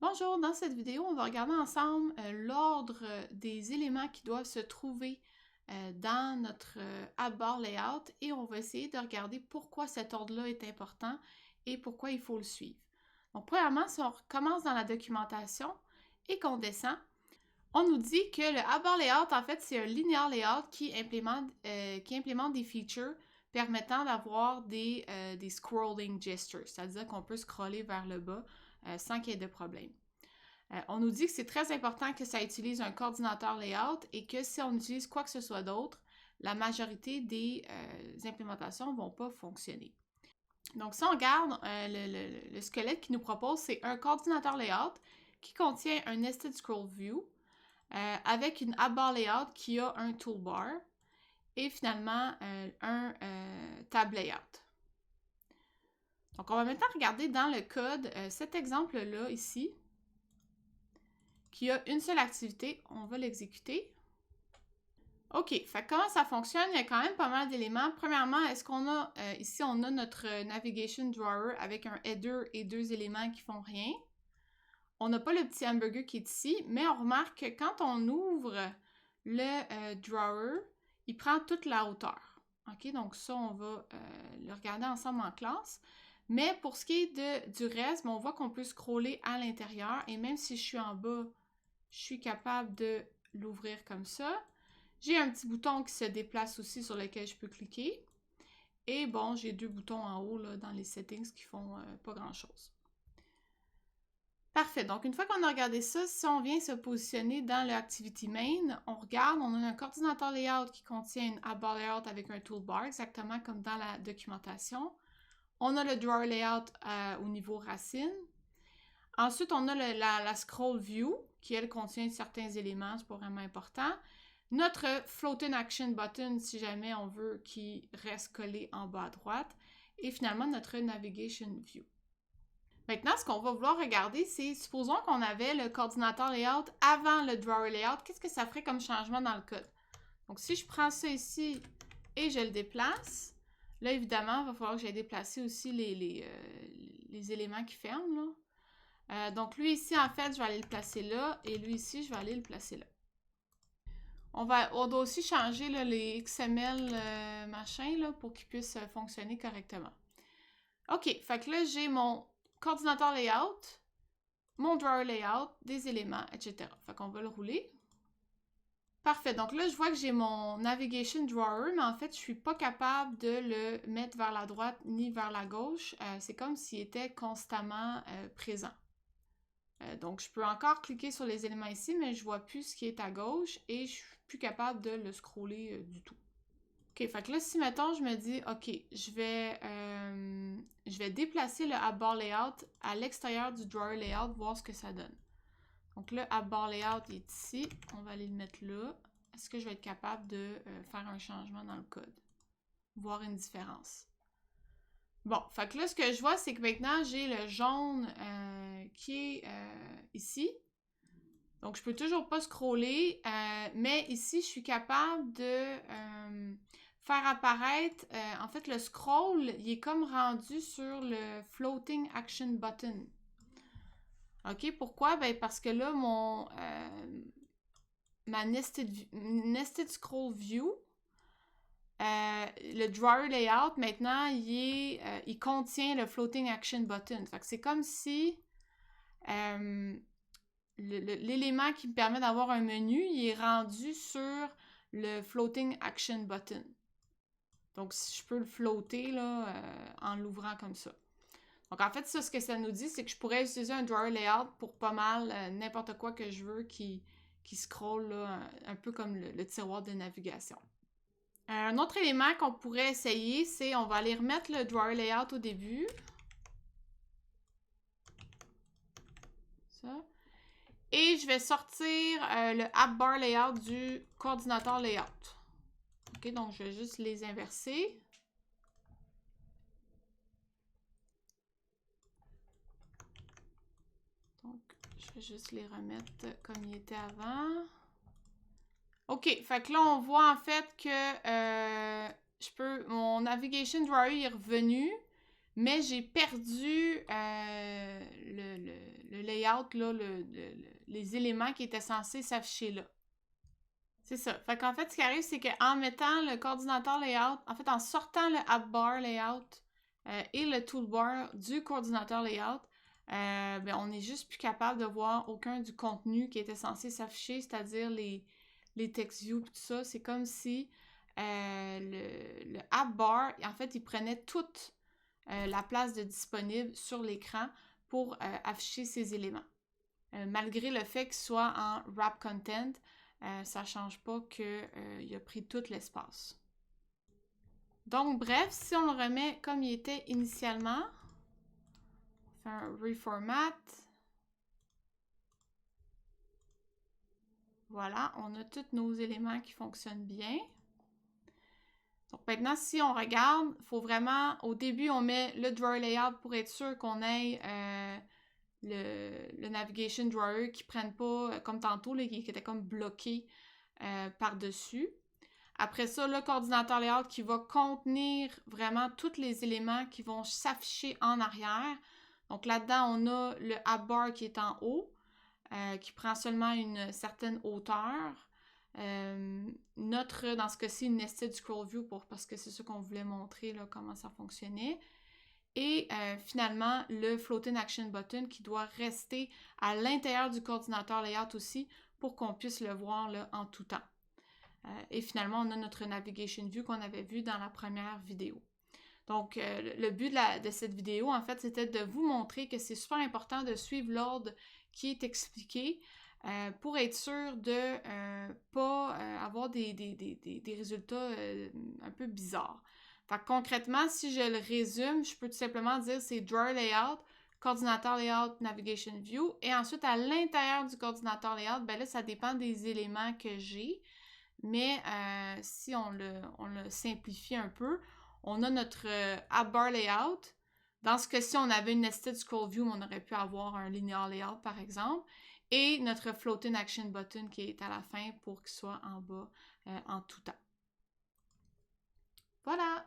Bonjour, dans cette vidéo, on va regarder ensemble l'ordre des éléments qui doivent se trouver dans notre app bar layout et on va essayer de regarder pourquoi cet ordre-là est important et pourquoi il faut le suivre. Donc, premièrement, si on recommence dans la documentation et qu'on descend, on nous dit que le app bar layout, en fait, c'est un linear layout qui implémente des features permettant d'avoir des scrolling gestures, c'est-à-dire qu'on peut scroller vers le bas sans qu'il y ait de problème. On nous dit que c'est très important que ça utilise un coordinateur layout et que si on utilise quoi que ce soit d'autre, la majorité des implémentations ne vont pas fonctionner. Donc, si on regarde le squelette qu'il nous propose, c'est un coordinateur layout qui contient un nested scroll view avec une app bar layout qui a un toolbar et finalement un tab layout. Donc, on va maintenant regarder dans le code cet exemple-là ici, qui a une seule activité. On va l'exécuter. OK, fait comment ça fonctionne? Il y a quand même pas mal d'éléments. Premièrement, est-ce qu'on a, ici, on a notre navigation drawer avec un header et deux éléments qui font rien. On n'a pas le petit hamburger qui est ici, mais on remarque que quand on ouvre le drawer, il prend toute la hauteur. OK, donc ça, on va le regarder ensemble en classe. Mais pour ce qui est du reste, on voit qu'on peut scroller à l'intérieur et même si je suis en bas, je suis capable de l'ouvrir comme ça. J'ai un petit bouton qui se déplace aussi sur lequel je peux cliquer. Et bon, j'ai deux boutons en haut là, dans les settings qui font pas grand-chose. Parfait. Donc, une fois qu'on a regardé ça, si on vient se positionner dans le Activity Main, on regarde, on a un coordinateur layout qui contient une app bar layout avec un toolbar, exactement comme dans la documentation. On a le drawer layout au niveau racine. Ensuite, on a la scroll view, qui, elle, contient certains éléments, c'est pas vraiment important. Notre floating action button, si jamais on veut qu'il reste collé en bas à droite. Et finalement, notre navigation view. Maintenant, ce qu'on va vouloir regarder, c'est, supposons qu'on avait le coordinateur layout avant le drawer layout, qu'est-ce que ça ferait comme changement dans le code? Donc, si je prends ça ici et je le déplace, là, évidemment, il va falloir que j'aille déplacer aussi les éléments qui ferment, là. Donc, lui ici, en fait, je vais aller le placer là, et lui ici, je vais aller le placer là. On doit aussi changer là, les XML machin là, pour qu'ils puissent fonctionner correctement. OK, fait que là, j'ai mon coordinateur layout, mon drawer layout, des éléments, etc. Fait qu'on va le rouler. Parfait, donc là, je vois que j'ai mon navigation drawer, mais en fait, je suis pas capable de le mettre vers la droite ni vers la gauche. C'est comme s'il était constamment présent. Donc, je peux encore cliquer sur les éléments ici, mais je vois plus ce qui est à gauche et je suis plus capable de le scroller du tout. OK, fait que là, si mettons, je me dis, OK, je vais déplacer le app bar layout à l'extérieur du drawer layout, voir ce que ça donne. Donc le app bar layout est ici, on va aller le mettre là. Est-ce que je vais être capable de faire un changement dans le code? Voir une différence. Bon, fait que là, ce que je vois, c'est que maintenant, j'ai le jaune qui est ici. Donc, je peux toujours pas scroller, mais ici, je suis capable de faire apparaître, en fait, le scroll, il est comme rendu sur le floating action button. OK, pourquoi? Ben, parce que là, ma nested scroll view, le drawer layout, maintenant, il contient le floating action button. Fait que c'est comme si l'élément qui me permet d'avoir un menu, il est rendu sur le floating action button. Donc, si je peux le floater là, en l'ouvrant comme ça. Donc, en fait, ça, ce que ça nous dit, c'est que je pourrais utiliser un drawer layout pour pas mal n'importe quoi que je veux qui scrolle là, un peu comme le tiroir de navigation. Un autre élément qu'on pourrait essayer, c'est on va aller remettre le drawer layout au début. Ça. Et je vais sortir le app bar layout du coordinateur layout. OK, donc je vais juste les inverser. Donc, je vais juste les remettre comme ils étaient avant. OK, fait que là, on voit en fait que mon navigation drawer est revenu, mais j'ai perdu le layout, là, les éléments qui étaient censés s'afficher là. C'est ça. Fait qu'en fait, ce qui arrive, c'est qu'en mettant le coordinateur layout, en fait, en sortant le app bar layout et le toolbar du coordinateur layout, ben, on n'est juste plus capable de voir aucun du contenu qui était censé s'afficher, c'est-à-dire les text views et tout ça. C'est comme si le app bar, en fait, il prenait toute la place de disponible sur l'écran pour afficher ces éléments. Malgré le fait qu'il soit en wrap content, ça ne change pas qu'il a pris tout l'espace. Donc, bref, si on le remet comme il était initialement, on fait un reformat. Voilà, on a tous nos éléments qui fonctionnent bien. Donc maintenant, si on regarde, il faut vraiment, au début, on met le drawer layout pour être sûr qu'on ait le navigation drawer qui ne prenne pas, comme tantôt, là, qui était comme bloqué par-dessus. Après ça, le coordinateur layout qui va contenir vraiment tous les éléments qui vont s'afficher en arrière. Donc là-dedans, on a le app bar qui est en haut, qui prend seulement une certaine hauteur. Dans ce cas-ci, une nested scroll view parce que c'est ce qu'on voulait montrer, là, comment ça fonctionnait. Et finalement, le floating action button qui doit rester à l'intérieur du coordinateur layout aussi pour qu'on puisse le voir là, en tout temps. Et finalement, on a notre navigation view qu'on avait vu dans la première vidéo. Donc, le but de cette vidéo, en fait, c'était de vous montrer que c'est super important de suivre l'ordre qui est expliqué pour être sûr de ne pas avoir des résultats un peu bizarres. Fait que concrètement, si je le résume, je peux tout simplement dire c'est drawer layout, coordinateur layout, navigation view, et ensuite à l'intérieur du coordinateur layout, ben là, ça dépend des éléments que j'ai. Mais si on le simplifie un peu, on a notre app bar layout. Dans ce cas-ci, on avait une nested scroll view, mais on aurait pu avoir un linear layout, par exemple. Et notre floating action button qui est à la fin pour qu'il soit en bas en tout temps. Voilà!